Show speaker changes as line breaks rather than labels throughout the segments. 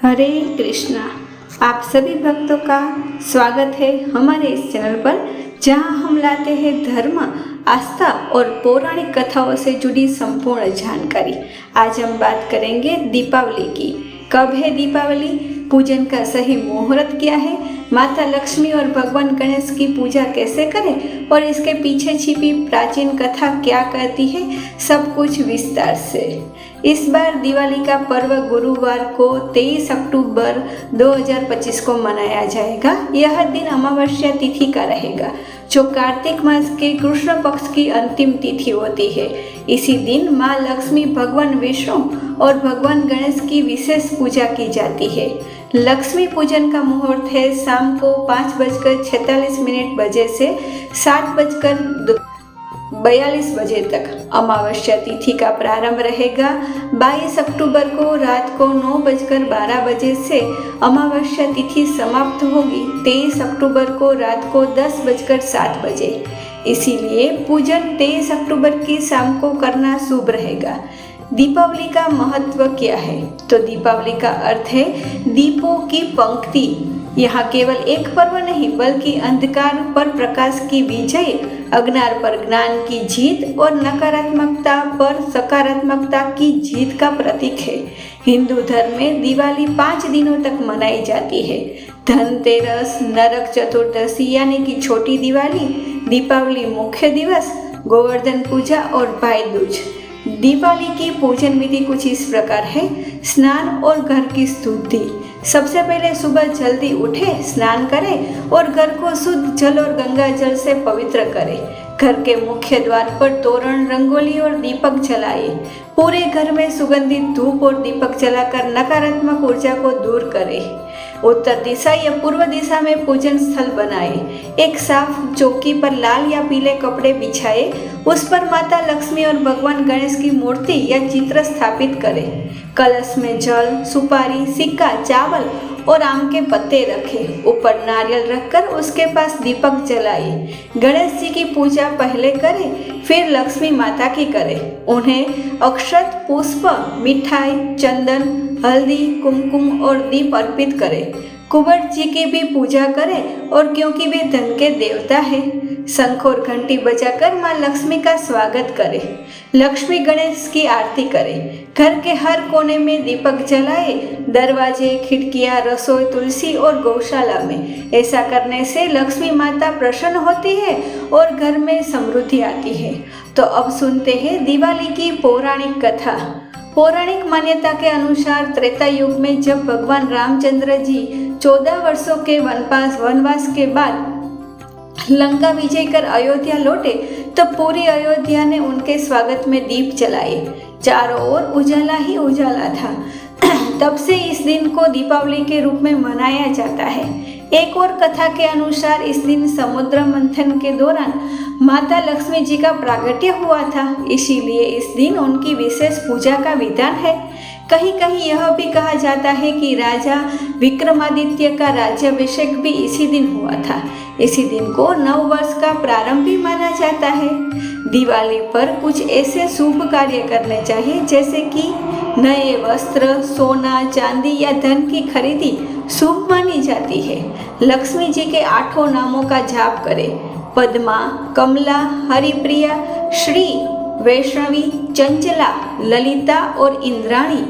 हरे कृष्णा। आप सभी भक्तों का स्वागत है हमारे इस चैनल पर, जहां हम लाते हैं धर्म, आस्था और पौराणिक कथाओं से जुड़ी संपूर्ण जानकारी। आज हम बात करेंगे दीपावली की। कब है दीपावली, पूजन का सही मुहूर्त क्या है, माता लक्ष्मी और भगवान गणेश की पूजा कैसे करें और इसके पीछे छिपी प्राचीन कथा क्या कहती है, सब कुछ विस्तार से। इस बार दिवाली का पर्व गुरुवार को 23 अक्टूबर 2025 को मनाया जाएगा। यह दिन अमावस्या तिथि का रहेगा, जो कार्तिक मास के कृष्ण पक्ष की अंतिम तिथि होती है। इसी दिन माँ लक्ष्मी, भगवान विष्णु और भगवान गणेश की विशेष पूजा की जाती है। लक्ष्मी पूजन का मुहूर्त है शाम को 5:46 बजे से 7:42 बजे तक। अमावस्या तिथि का प्रारंभ रहेगा 22 अक्टूबर को रात को 9:12 बजे से अमावस्या तिथि समाप्त होगी 23 अक्टूबर को रात को 10:07 बजे। इसीलिए पूजन 23 अक्टूबर की शाम को करना शुभ रहेगा। दीपावली का महत्व क्या है? तो दीपावली का अर्थ है दीपों की पंक्ति। यहाँ केवल एक पर्व नहीं, बल्कि अंधकार पर प्रकाश की विजय, अज्ञान पर ज्ञान की जीत और नकारात्मकता पर सकारात्मकता की जीत का प्रतीक है। हिंदू धर्म में दिवाली 5 दिनों तक मनाई जाती है। धनतेरस, नरक चतुर्दशी यानी कि छोटी दिवाली, दीपावली मुख्य दिवस, गोवर्धन पूजा और भाई दूज। दीपावली की पूजन विधि कुछ इस प्रकार है। स्नान और घर की शुद्धि। सबसे पहले सुबह जल्दी उठे, स्नान करें और घर को शुद्ध जल और गंगा जल से पवित्र करें। घर के मुख्य द्वार पर तोरण, रंगोली और दीपक जलाए। पूरे घर में सुगंधित धूप और दीपक जलाकर नकारात्मक ऊर्जा को दूर करें। उत्तर दिशा या पूर्व दिशा में पूजन स्थल बनाए। एक साफ चौकी पर लाल या पीले कपड़े बिछाए, उस पर माता लक्ष्मी और भगवान गणेश की मूर्ति या चित्र स्थापित करें। कलश में जल, सुपारी, सिक्का, चावल और आम के पत्ते रखें। ऊपर नारियल रखकर उसके पास दीपक जलाए। गणेश जी की पूजा पहले करें, फिर लक्ष्मी माता की करें। उन्हें अक्षत, पुष्प, मिठाई, चंदन, हल्दी, कुमकुम और दीप अर्पित करें। कुबेर जी की भी पूजा करें, और क्योंकि वे धन के देवता हैं, शंख और घंटी बजाकर माँ लक्ष्मी का स्वागत करें। लक्ष्मी गणेश की आरती करें। घर के हर कोने में दीपक जलाए। दरवाजे, खिड़कियां, रसोई, तुलसी और गौशाला में। ऐसा करने से लक्ष्मी माता प्रसन्न होती है और घर में समृद्धि आती है। तो अब सुनते हैं दिवाली की पौराणिक कथा। पौराणिक मान्यता के अनुसार त्रेता युग में जब भगवान रामचंद्र जी 14 वर्षों के वनवास के बाद लंका विजय कर अयोध्या लौटे, तो पूरी अयोध्या ने उनके स्वागत में दीप जलाए। चारों ओर उजाला ही उजाला था। तब से इस दिन को दीपावली के रूप में मनाया जाता है। एक और कथा के अनुसार इस दिन समुद्र मंथन के दौरान माता लक्ष्मी जी का प्रागट्य हुआ था, इसीलिए इस दिन उनकी विशेष पूजा का विधान है। कहीं कहीं यह भी कहा जाता है कि राजा विक्रमादित्य का राज्याभिषेक भी इसी दिन हुआ था। इसी दिन को नव वर्ष का प्रारंभ भी माना जाता है। दिवाली पर कुछ ऐसे शुभ कार्य करने चाहिए, जैसे कि नए वस्त्र, सोना, चांदी या धन की खरीदी शुभ मानी जाती है। लक्ष्मी जी के 8 नामों का जाप करें। पद्मा, कमला, हरिप्रिया, श्री, वैष्णवी, चंचला, ललिता और इंद्राणी,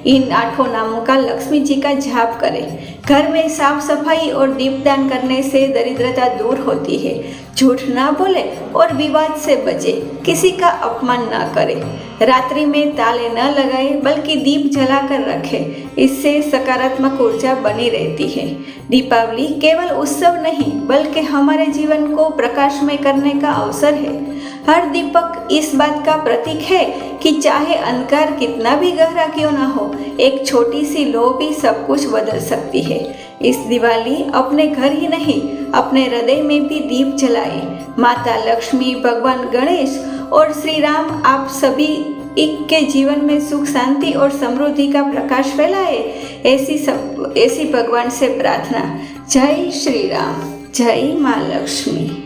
इन 8 नामों का लक्ष्मी जी का जाप करें। घर में साफ सफाई और दीपदान करने से दरिद्रता दूर होती है। झूठ ना बोले और विवाद से बचे। किसी का अपमान ना करें। रात्रि में ताले न लगाए, बल्कि दीप जलाकर रखें। इससे सकारात्मक ऊर्जा बनी रहती है। दीपावली केवल उत्सव नहीं, बल्कि हमारे जीवन को प्रकाशमय करने का अवसर है। हर दीपक इस बात का प्रतीक है कि चाहे अंधकार कितना भी गहरा क्यों ना हो, एक छोटी सी लौ भी सब कुछ बदल सकती है। इस दिवाली अपने घर ही नहीं, अपने हृदय में भी दीप जलाए। माता लक्ष्मी, भगवान गणेश और श्री राम आप सभी के जीवन में सुख, शांति और समृद्धि का प्रकाश फैलाए। ऐसी भगवान से प्रार्थना। जय श्री राम, जय माँ लक्ष्मी।